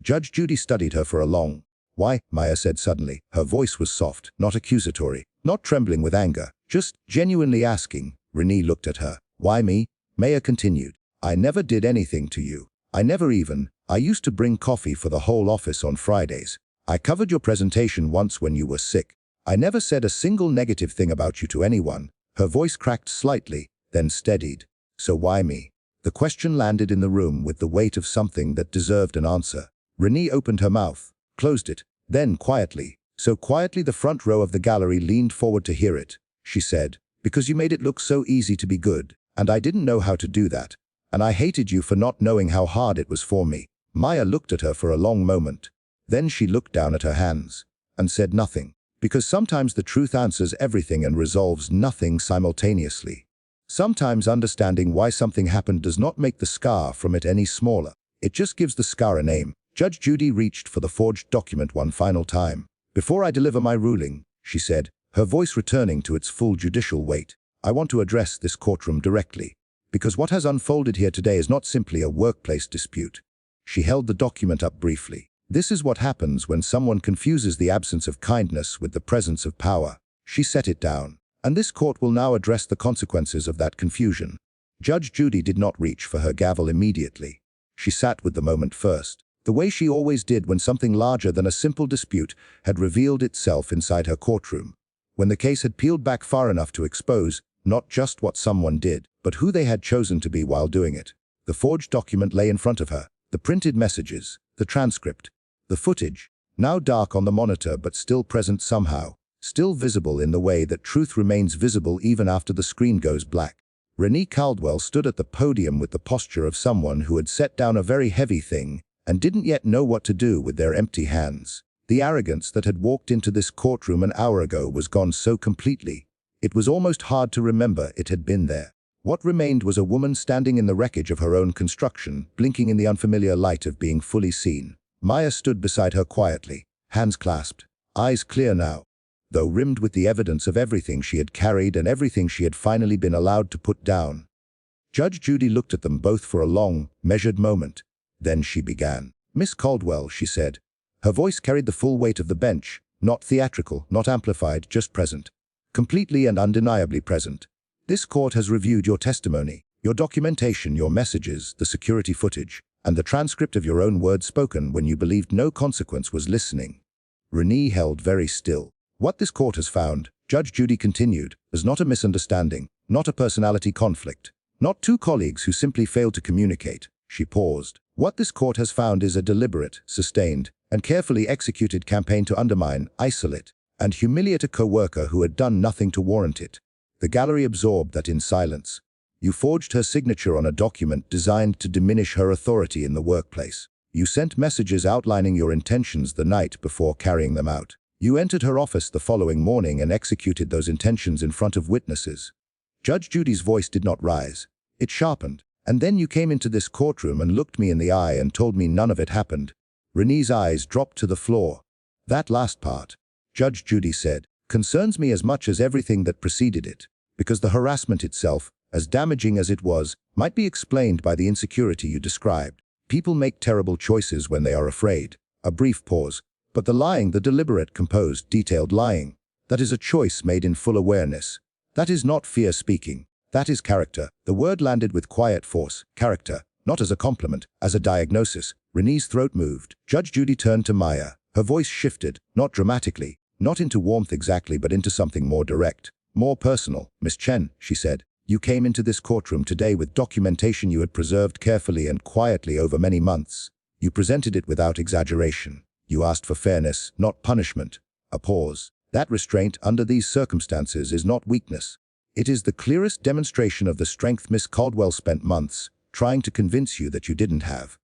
S2: Judge Judy studied her for a long. Why? Maya said suddenly. Her voice was soft, not accusatory, not trembling with anger, just genuinely asking. Renee looked at her. Why me? Maya continued. I never did anything to you. I used to bring coffee for the whole office on Fridays. I covered your presentation once when you were sick. I never said a single negative thing about you to anyone. Her voice cracked slightly, then steadied. So why me? The question landed in the room with the weight of something that deserved an answer. Renee opened her mouth, closed it, then quietly, so quietly the front row of the gallery leaned forward to hear it. She said, because you made it look so easy to be good, and I didn't know how to do that. And I hated you for not knowing how hard it was for me. Maya looked at her for a long moment. Then she looked down at her hands and said nothing, because sometimes the truth answers everything and resolves nothing simultaneously. Sometimes understanding why something happened does not make the scar from it any smaller. It just gives the scar a name. Judge Judy reached for the forged document one final time. Before I deliver my ruling, she said, her voice returning to its full judicial weight, I want to address this courtroom directly, because what has unfolded here today is not simply a workplace dispute. She held the document up briefly. This is what happens when someone confuses the absence of kindness with the presence of power. She set it down, and this court will now address the consequences of that confusion. Judge Judy did not reach for her gavel immediately. She sat with the moment first, the way she always did when something larger than a simple dispute had revealed itself inside her courtroom. When the case had peeled back far enough to expose not just what someone did, but who they had chosen to be while doing it. The forged document lay in front of her, the printed messages, the transcript, the footage, now dark on the monitor but still present somehow, still visible in the way that truth remains visible even after the screen goes black. Renee Caldwell stood at the podium with the posture of someone who had set down a very heavy thing and didn't yet know what to do with their empty hands. The arrogance that had walked into this courtroom an hour ago was gone so completely. It was almost hard to remember it had been there. What remained was a woman standing in the wreckage of her own construction, blinking in the unfamiliar light of being fully seen. Maya stood beside her quietly, hands clasped, eyes clear now, though rimmed with the evidence of everything she had carried and everything she had finally been allowed to put down. Judge Judy looked at them both for a long, measured moment. Then she began. "Miss Caldwell," she said. Her voice carried the full weight of the bench, not theatrical, not amplified, just present. Completely and undeniably present. "This court has reviewed your testimony, your documentation, your messages, the security footage, and the transcript of your own words spoken when you believed no consequence was listening." Renee held very still. "What this court has found," Judge Judy continued, "is not a misunderstanding, not a personality conflict, not two colleagues who simply failed to communicate." She paused. "What this court has found is a deliberate, sustained, and carefully executed campaign to undermine, isolate, and humiliate a co-worker who had done nothing to warrant it." The gallery absorbed that in silence. "You forged her signature on a document designed to diminish her authority in the workplace. You sent messages outlining your intentions the night before carrying them out. You entered her office the following morning and executed those intentions in front of witnesses." Judge Judy's voice did not rise. It sharpened. "And then you came into this courtroom and looked me in the eye and told me none of it happened." Renee's eyes dropped to the floor. "That last part," Judge Judy said, "concerns me as much as everything that preceded it, because the harassment itself, as damaging as it was, might be explained by the insecurity you described. People make terrible choices when they are afraid." A brief pause. "But the lying, the deliberate, composed, detailed lying, that is a choice made in full awareness. That is not fear speaking. That is character." The word landed with quiet force. Character. Not as a compliment, as a diagnosis. Renee's throat moved. Judge Judy turned to Maya. Her voice shifted, not dramatically, not into warmth exactly, but into something more direct, more personal. "Miss Chen," she said, "you came into this courtroom today with documentation you had preserved carefully and quietly over many months. You presented it without exaggeration. You asked for fairness, not punishment." A pause. "That restraint under these circumstances is not weakness. It is the clearest demonstration of the strength Miss Caldwell spent months trying to convince you that you didn't have."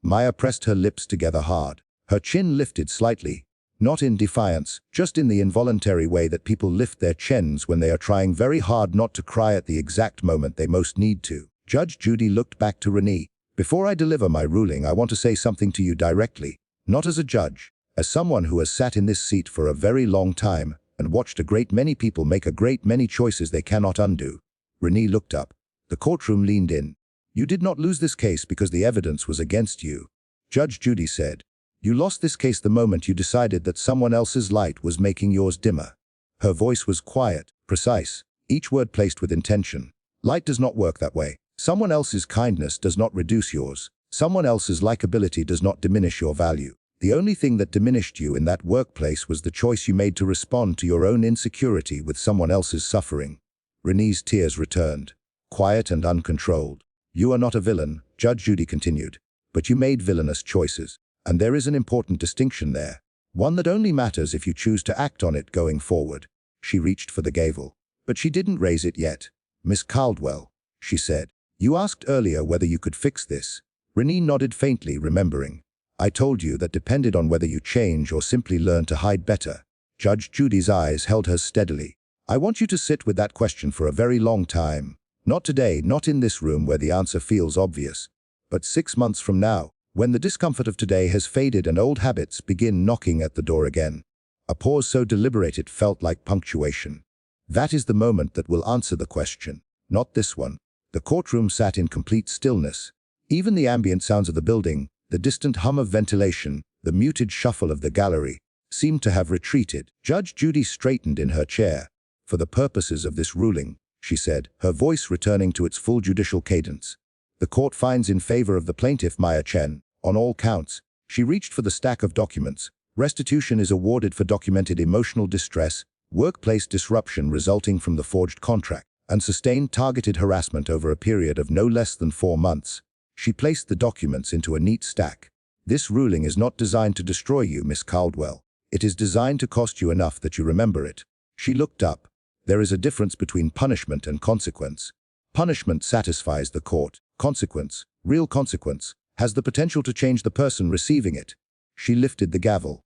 S2: Maya pressed her lips together hard. Her chin lifted slightly, not in defiance, just in the involuntary way that people lift their chins when they are trying very hard not to cry at the exact moment they most need to. Judge Judy looked back to Renee. "Before I deliver my ruling, I want to say something to you directly, not as a judge, as someone who has sat in this seat for a very long time and watched a great many people make a great many choices they cannot undo." Renee looked up. The courtroom leaned in. "You did not lose this case because the evidence was against you," Judge Judy said. "You lost this case the moment you decided that someone else's light was making yours dimmer." Her voice was quiet, precise, each word placed with intention. "Light does not work that way. Someone else's kindness does not reduce yours. Someone else's likability does not diminish your value. The only thing that diminished you in that workplace was the choice you made to respond to your own insecurity with someone else's suffering." Renee's tears returned, quiet and uncontrolled. "You are not a villain," Judge Judy continued, "but you made villainous choices. And there is an important distinction there, one that only matters if you choose to act on it going forward." She reached for the gavel, but she didn't raise it yet. "Miss Caldwell," she said, "you asked earlier whether you could fix this." Renee nodded faintly, remembering. "I told you that depended on whether you change or simply learn to hide better." Judge Judy's eyes held hers steadily. "I want you to sit with that question for a very long time. Not today, not in this room where the answer feels obvious, but 6 months from now, when the discomfort of today has faded and old habits begin knocking at the door again." A pause so deliberate it felt like punctuation. "That is the moment that will answer the question, not this one." The courtroom sat in complete stillness. Even the ambient sounds of the building, the distant hum of ventilation, the muted shuffle of the gallery, seemed to have retreated. Judge Judy straightened in her chair. "For the purposes of this ruling," she said, her voice returning to its full judicial cadence, "the court finds in favor of the plaintiff Maya Chen, on all counts." She reached for the stack of documents. "Restitution is awarded for documented emotional distress, workplace disruption resulting from the forged contract, and sustained targeted harassment over a period of no less than 4 months. She placed the documents into a neat stack. "This ruling is not designed to destroy you, Miss Caldwell. It is designed to cost you enough that you remember it." She looked up. "There is a difference between punishment and consequence. Punishment satisfies the court. Consequence, real consequence, has the potential to change the person receiving it." She lifted the gavel.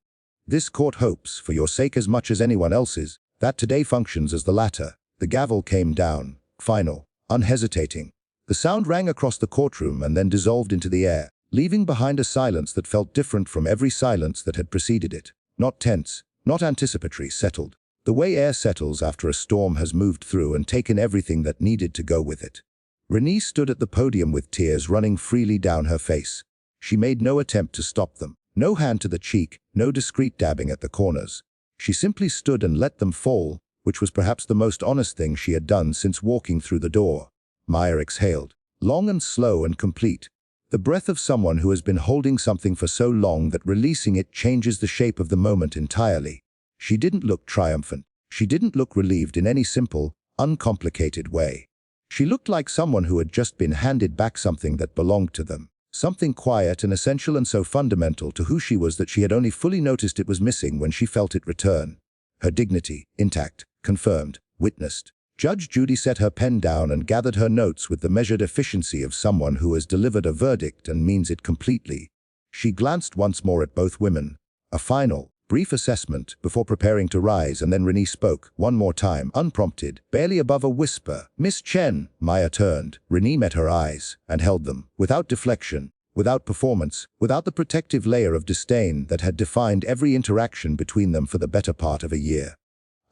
S2: "This court hopes, for your sake as much as anyone else's, that today functions as the latter." The gavel came down, final, unhesitating. The sound rang across the courtroom and then dissolved into the air, leaving behind a silence that felt different from every silence that had preceded it. Not tense, not anticipatory, settled. The way air settles after a storm has moved through and taken everything that needed to go with it. Renee stood at the podium with tears running freely down her face. She made no attempt to stop them. No hand to the cheek, no discreet dabbing at the corners. She simply stood and let them fall, which was perhaps the most honest thing she had done since walking through the door. Maya exhaled, long and slow and complete. The breath of someone who has been holding something for so long that releasing it changes the shape of the moment entirely. She didn't look triumphant. She didn't look relieved in any simple, uncomplicated way. She looked like someone who had just been handed back something that belonged to them. Something quiet and essential and so fundamental to who she was that she had only fully noticed it was missing when she felt it return. Her dignity, intact, confirmed, witnessed. Judge Judy set her pen down and gathered her notes with the measured efficiency of someone who has delivered a verdict and means it completely. She glanced once more at both women. A final, brief assessment before preparing to rise, and then Renee spoke, one more time, unprompted, barely above a whisper. "Miss Chen." Maya turned. Renee met her eyes and held them, without deflection, without performance, without the protective layer of disdain that had defined every interaction between them for the better part of a year.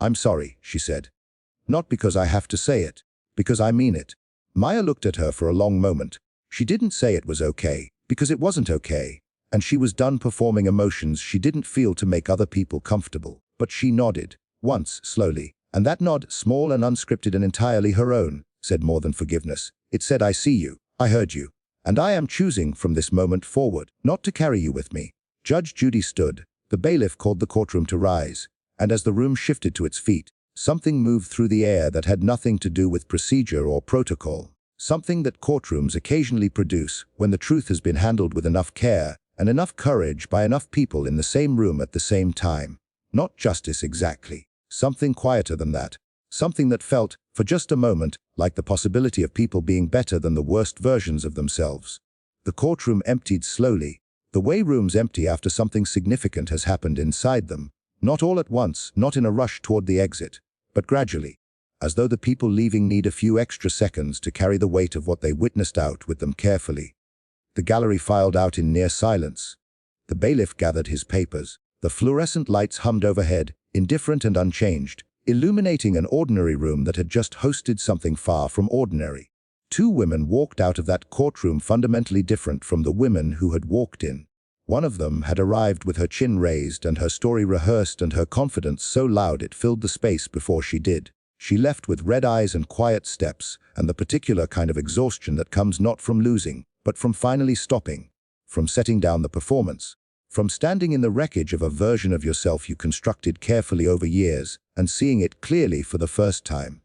S2: "I'm sorry," she said. "Not because I have to say it, because I mean it." Maya looked at her for a long moment. She didn't say it was okay, because it wasn't okay, and she was done performing emotions she didn't feel to make other people comfortable. But she nodded, once, slowly, and that nod, small and unscripted and entirely her own, said more than forgiveness. It said, "I see you, I heard you, and I am choosing from this moment forward not to carry you with me." Judge Judy stood. The bailiff called the courtroom to rise, and as the room shifted to its feet, something moved through the air that had nothing to do with procedure or protocol. Something that courtrooms occasionally produce when the truth has been handled with enough care and enough courage by enough people in the same room at the same time. Not justice exactly. Something quieter than that. Something that felt, for just a moment, like the possibility of people being better than the worst versions of themselves. The courtroom emptied slowly, the way rooms empty after something significant has happened inside them. Not all at once, not in a rush toward the exit, but gradually, as though the people leaving need a few extra seconds to carry the weight of what they witnessed out with them carefully. The gallery filed out in near silence. The bailiff gathered his papers. The fluorescent lights hummed overhead, indifferent and unchanged, illuminating an ordinary room that had just hosted something far from ordinary. Two women walked out of that courtroom fundamentally different from the women who had walked in. One of them had arrived with her chin raised and her story rehearsed and her confidence so loud it filled the space before she did. She left with red eyes and quiet steps, and the particular kind of exhaustion that comes not from losing, but from finally stopping, from setting down the performance, from standing in the wreckage of a version of yourself you constructed carefully over years and seeing it clearly for the first time.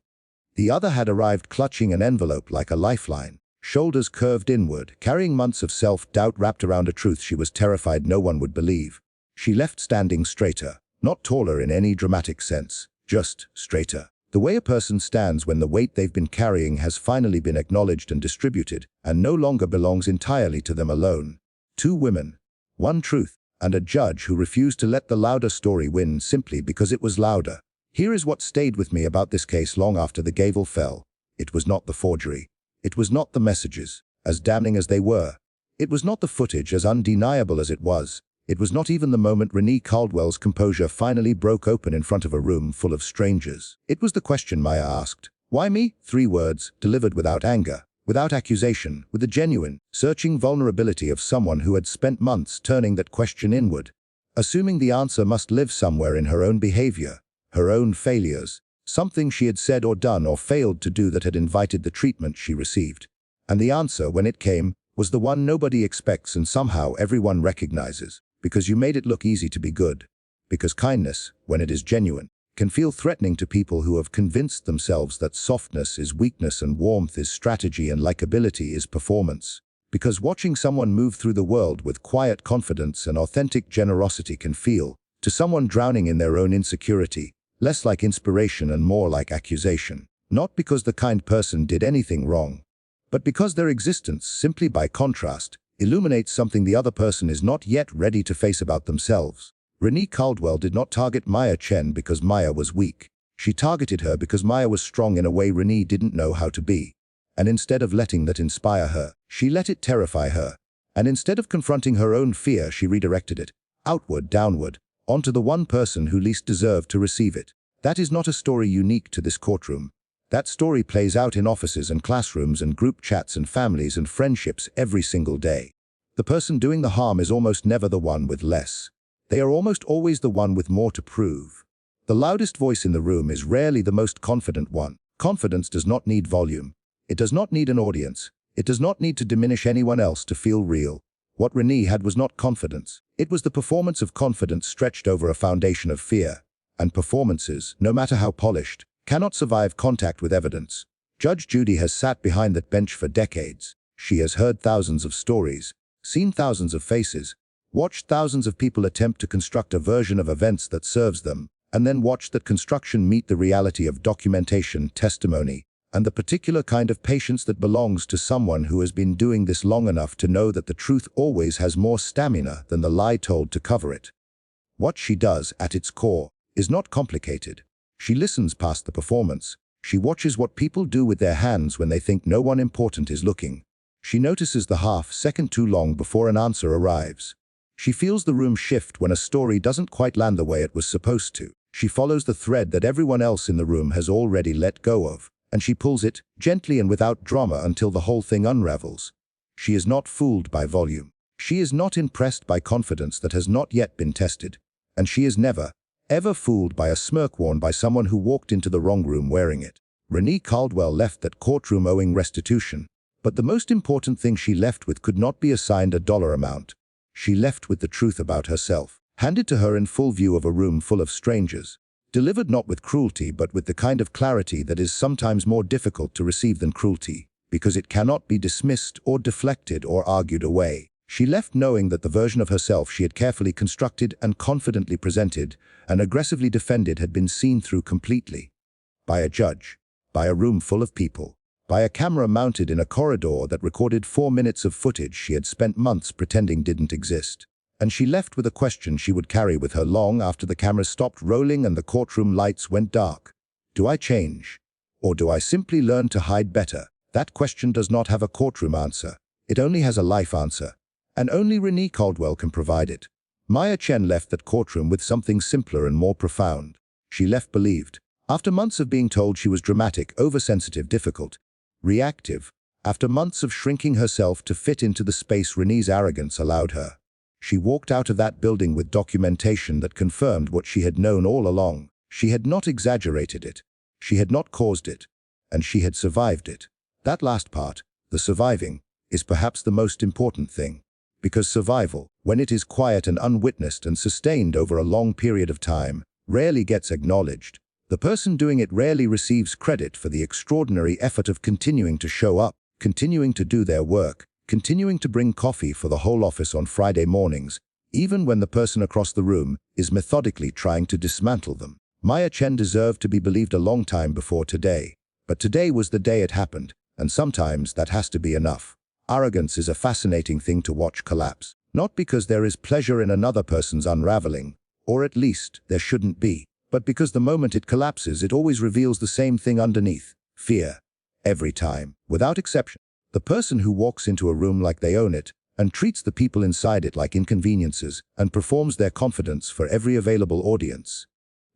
S2: The other had arrived clutching an envelope like a lifeline, shoulders curved inward, carrying months of self-doubt wrapped around a truth she was terrified no one would believe. She left standing straighter, not taller in any dramatic sense, just straighter. The way a person stands when the weight they've been carrying has finally been acknowledged and distributed, and no longer belongs entirely to them alone. Two women, one truth, and a judge who refused to let the louder story win simply because it was louder. Here is what stayed with me about this case long after the gavel fell. It was not the forgery. It was not the messages, as damning as they were. It was not the footage, as undeniable as it was. It was not even the moment Renee Caldwell's composure finally broke open in front of a room full of strangers. It was the question Maya asked. Why me? 3 words, delivered without anger, without accusation, with the genuine, searching vulnerability of someone who had spent months turning that question inward, assuming the answer must live somewhere in her own behavior, her own failures, something she had said or done or failed to do that had invited the treatment she received. And the answer, when it came, was the one nobody expects and somehow everyone recognizes. Because you made it look easy to be good. Because kindness, when it is genuine, can feel threatening to people who have convinced themselves that softness is weakness and warmth is strategy and likability is performance. Because watching someone move through the world with quiet confidence and authentic generosity can feel, to someone drowning in their own insecurity, less like inspiration and more like accusation. Not because the kind person did anything wrong, but because their existence, simply by contrast, illuminates something the other person is not yet ready to face about themselves. Renee Caldwell did not target Maya Chen because Maya was weak. She targeted her because Maya was strong in a way Renee didn't know how to be. And instead of letting that inspire her, she let it terrify her. And instead of confronting her own fear, she redirected it, outward, downward, onto the one person who least deserved to receive it. That is not a story unique to this courtroom. That story plays out in offices and classrooms and group chats and families and friendships every single day. The person doing the harm is almost never the one with less. They are almost always the one with more to prove. The loudest voice in the room is rarely the most confident one. Confidence does not need volume. It does not need an audience. It does not need to diminish anyone else to feel real. What Renee had was not confidence. It was the performance of confidence stretched over a foundation of fear. And performances, no matter how polished, cannot survive contact with evidence. Judge Judy has sat behind that bench for decades. She has heard thousands of stories, seen thousands of faces, watched thousands of people attempt to construct a version of events that serves them, and then watched that construction meet the reality of documentation, testimony, and the particular kind of patience that belongs to someone who has been doing this long enough to know that the truth always has more stamina than the lie told to cover it. What she does, at its core, is not complicated. She listens past the performance. She watches what people do with their hands when they think no one important is looking. She notices the half-second too long before an answer arrives. She feels the room shift when a story doesn't quite land the way it was supposed to. She follows the thread that everyone else in the room has already let go of, and she pulls it, gently and without drama, until the whole thing unravels. She is not fooled by volume. She is not impressed by confidence that has not yet been tested. And she is never, ever fooled by a smirk worn by someone who walked into the wrong room wearing it. Renee Caldwell left that courtroom owing restitution. But the most important thing she left with could not be assigned a dollar amount. She left with the truth about herself, handed to her in full view of a room full of strangers, delivered not with cruelty but with the kind of clarity that is sometimes more difficult to receive than cruelty, because it cannot be dismissed or deflected or argued away. She left knowing that the version of herself she had carefully constructed and confidently presented and aggressively defended had been seen through completely. By a judge, by a room full of people, by a camera mounted in a corridor that recorded 4 minutes of footage she had spent months pretending didn't exist. And she left with a question she would carry with her long after the cameras stopped rolling and the courtroom lights went dark. Do I change? Or do I simply learn to hide better? That question does not have a courtroom answer. It only has a life answer. And only Renee Caldwell can provide it. Maya Chen left that courtroom with something simpler and more profound. She left believed. After months of being told she was dramatic, oversensitive, difficult, reactive, after months of shrinking herself to fit into the space Renee's arrogance allowed her, she walked out of that building with documentation that confirmed what she had known all along. She had not exaggerated it. She had not caused it. And she had survived it. That last part, the surviving, is perhaps the most important thing. Because survival, when it is quiet and unwitnessed and sustained over a long period of time, rarely gets acknowledged. The person doing it rarely receives credit for the extraordinary effort of continuing to show up, continuing to do their work, continuing to bring coffee for the whole office on Friday mornings, even when the person across the room is methodically trying to dismantle them. Maya Chen deserved to be believed a long time before today. But today was the day it happened, and sometimes that has to be enough. Arrogance is a fascinating thing to watch collapse, not because there is pleasure in another person's unraveling, or at least there shouldn't be, but because the moment it collapses, it always reveals the same thing underneath: fear. Every time, without exception. The person who walks into a room like they own it, and treats the people inside it like inconveniences, and performs their confidence for every available audience.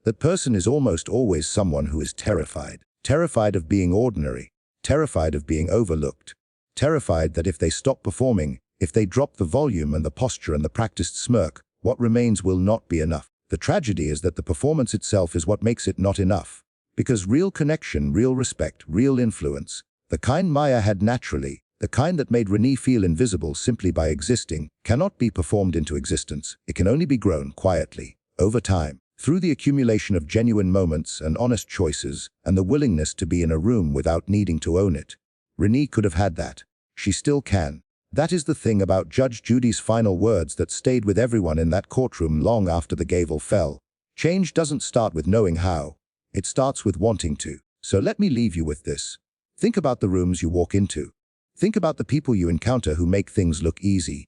S2: That person is almost always someone who is terrified. Terrified of being ordinary. Terrified of being overlooked. Terrified that if they stop performing, if they drop the volume and the posture and the practiced smirk, what remains will not be enough. The tragedy is that the performance itself is what makes it not enough. Because real connection, real respect, real influence, the kind Maya had naturally, the kind that made Renee feel invisible simply by existing, cannot be performed into existence. It can only be grown quietly, over time, through the accumulation of genuine moments and honest choices, and the willingness to be in a room without needing to own it. Renee could have had that. She still can. That is the thing about Judge Judy's final words that stayed with everyone in that courtroom long after the gavel fell. Change doesn't start with knowing how. It starts with wanting to. So let me leave you with this. Think about the rooms you walk into. Think about the people you encounter who make things look easy,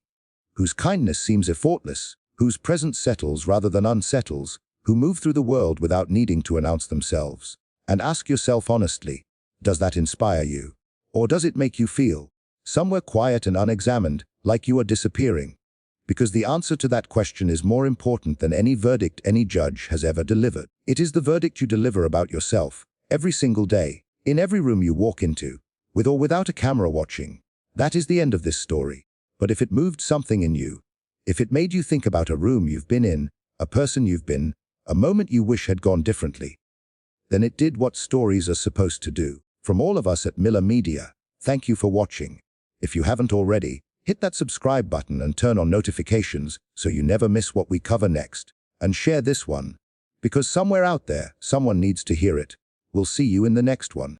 S2: whose kindness seems effortless, whose presence settles rather than unsettles, who move through the world without needing to announce themselves. And ask yourself honestly, does that inspire you? Or does it make you feel somewhere quiet and unexamined, like you are disappearing? Because the answer to that question is more important than any verdict any judge has ever delivered. It is the verdict you deliver about yourself, every single day, in every room you walk into, with or without a camera watching. That is the end of this story. But if it moved something in you, if it made you think about a room you've been in, a person you've been, a moment you wish had gone differently, then it did what stories are supposed to do. From all of us at Miller Media, thank you for watching. If you haven't already, hit that subscribe button and turn on notifications so you never miss what we cover next. And share this one, because somewhere out there, someone needs to hear it. We'll see you in the next one.